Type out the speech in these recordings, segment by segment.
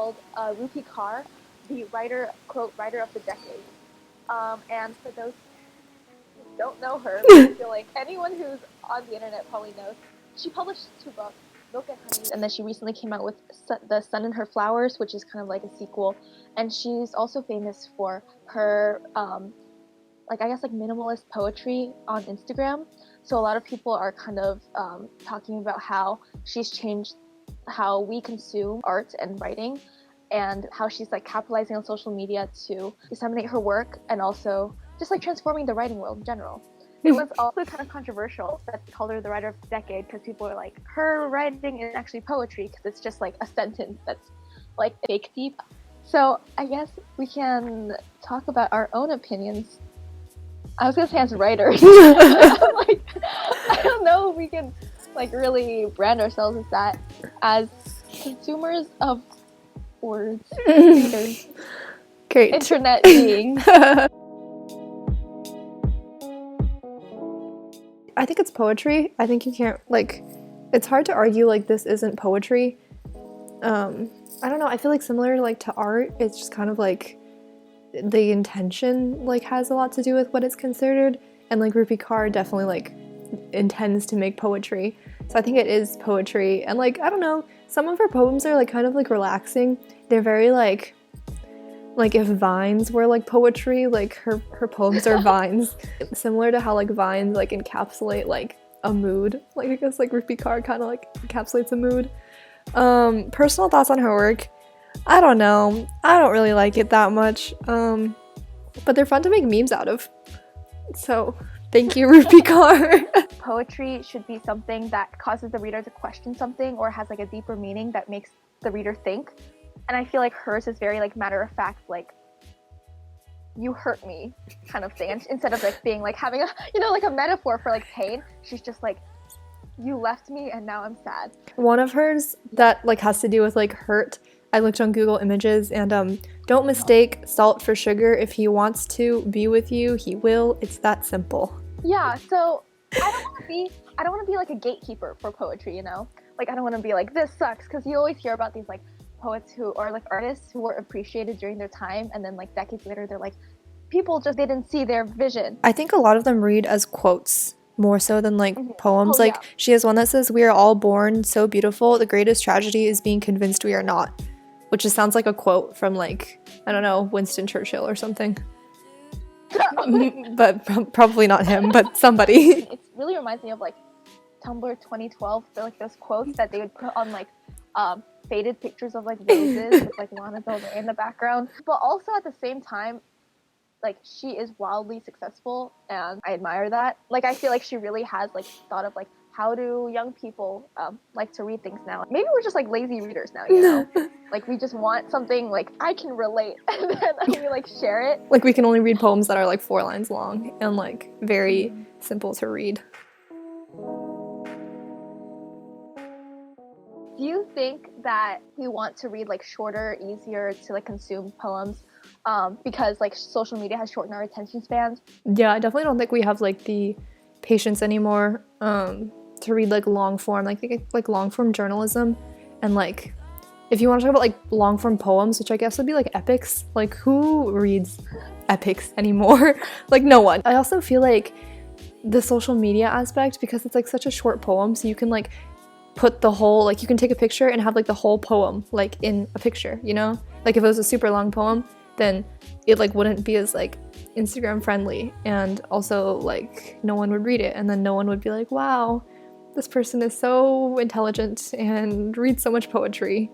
called Rupi Kaur, the writer of the decade. And for those who don't know her, I feel like anyone who's on the internet probably knows, she published 2 books, Milk and Honey, and then she recently came out with The Sun and Her Flowers, which is kind of like a sequel. And she's also famous for her, minimalist poetry on Instagram. So a lot of people are kind of talking about how she's changed how we consume art and writing, and how she's like capitalizing on social media to disseminate her work, and also just like transforming the writing world in general. It was also kind of controversial that they called her the writer of the decade, because people are like, her writing isn't actually poetry, because it's just like a sentence that's like fake deep. So I guess we can talk about our own opinions. I was gonna say as writers. Like, I don't know if we can like really brand ourselves as that, as consumers of words, readers, great internet beings. I think it's poetry. I think you can't, like, it's hard to argue like this isn't poetry. I don't know, I feel like similar like to art, it's just kind of like the intention like has a lot to do with what it's considered, and like Rupi Kaur definitely like intends to make poetry, so I think it is poetry. And like, I don't know, some of her poems are like kind of like relaxing. They're very like if vines were like poetry, like her poems are vines, similar to how like vines like encapsulate like a mood. Like I guess like Rupi Kaur kind of like encapsulates a mood. Personal thoughts on her work, I don't know, I don't really like it that much, but they're fun to make memes out of, so thank you, Rupi Kaur. Poetry should be something that causes the reader to question something, or has like a deeper meaning that makes the reader think. And I feel like hers is very like matter of fact, like, you hurt me kind of thing. And instead of like being like having a, like a metaphor for like pain, she's just like, you left me and now I'm sad. One of hers that like has to do with like hurt, I looked on Google Images, and don't mistake salt for sugar. If he wants to be with you, he will. It's that simple. Yeah, so I don't want to be like a gatekeeper for poetry, Like, I don't want to be like, this sucks, because you always hear about these like poets who, or like artists who were appreciated during their time, and then like decades later they're like, people just didn't see their vision. I think a lot of them read as quotes more so than like poems. Like, she has one that says, "We are all born so beautiful. The greatest tragedy is being convinced we are not," which just sounds like a quote from like, I don't know, Winston Churchill or something. But probably not him, but somebody. It really reminds me of like Tumblr 2012. They're like those quotes that they would put on like faded pictures of like roses with like Lana Del Rey in the background. But also at the same time, like, she is wildly successful, and I admire that. Like, I feel like she really has like thought of like, how do young people like to read things now? Maybe we're just like lazy readers now, Like, we just want something like I can relate, and then we like share it. Like, we can only read poems that are like 4 lines long and like very simple to read. Do you think that we want to read like shorter, easier to like consume poems because like social media has shortened our attention spans? Yeah, I definitely don't think we have like the patience anymore to read like long form, like long form journalism. And like, if you want to talk about like long form poems, which I guess would be like epics, like who reads epics anymore? Like, no one. I also feel like the social media aspect, because it's like such a short poem, so you can like put the whole, like, you can take a picture and have like the whole poem like in a picture, like if it was a super long poem, then it like wouldn't be as like Instagram friendly, and also like no one would read it, and then no one would be like, wow, this person is so intelligent and reads so much poetry.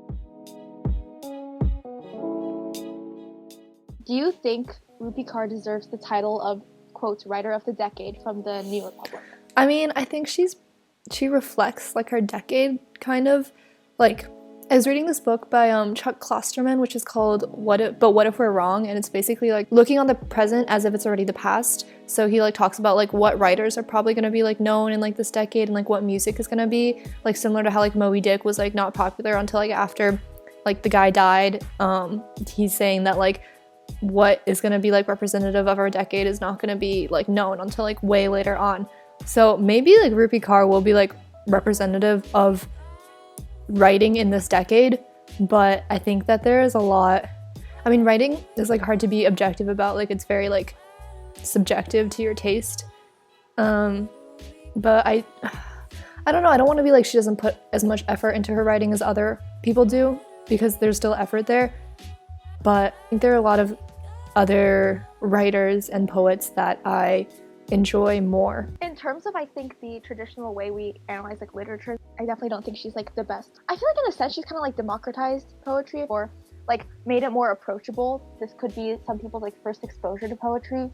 Do you think Rupi Kaur deserves the title of, quote, writer of the decade from the New Republic? I mean, I think she reflects like her decade, kind of. Like, I was reading this book by Chuck Klosterman, which is called What If We're Wrong, and it's basically like looking on the present as if it's already the past. So he like talks about like what writers are probably going to be like known in like this decade, and like what music is going to be like, similar to how like Moby Dick was like not popular until like after like the guy died. He's saying that like what is going to be like representative of our decade is not going to be like known until like way later on. So maybe like Rupi Kaur will be like representative of writing in this decade, but I think that there is a lot. I mean, writing is like hard to be objective about. Like it's very like subjective to your taste. But I don't know. I don't want to be like she doesn't put as much effort into her writing as other people do, because there's still effort there. But I think there are a lot of other writers and poets that I enjoy more. In terms of, I think, the traditional way we analyze like literature, I definitely don't think she's like the best. I feel like in a sense she's kind of like democratized poetry, or like made it more approachable. This could be some people's like first exposure to poetry,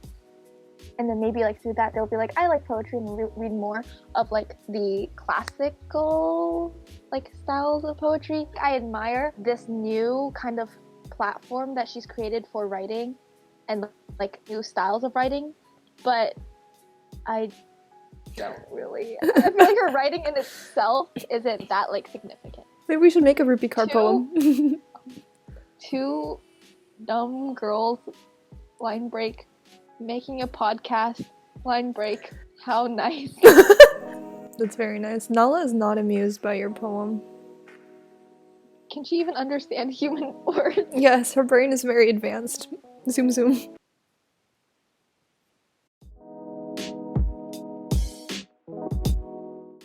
and then maybe like through that they'll be like, I like poetry, and read more of like the classical like styles of poetry. I admire this new kind of platform that she's created for writing and like new styles of writing, but I don't really. I feel like her writing in itself isn't that like significant. Maybe we should make a Rupi Kaur poem. Two dumb girls, line break, making a podcast, line break. How nice. That's very nice. Nala is not amused by your poem. Can she even understand human words? Yes, her brain is very advanced. Zoom zoom.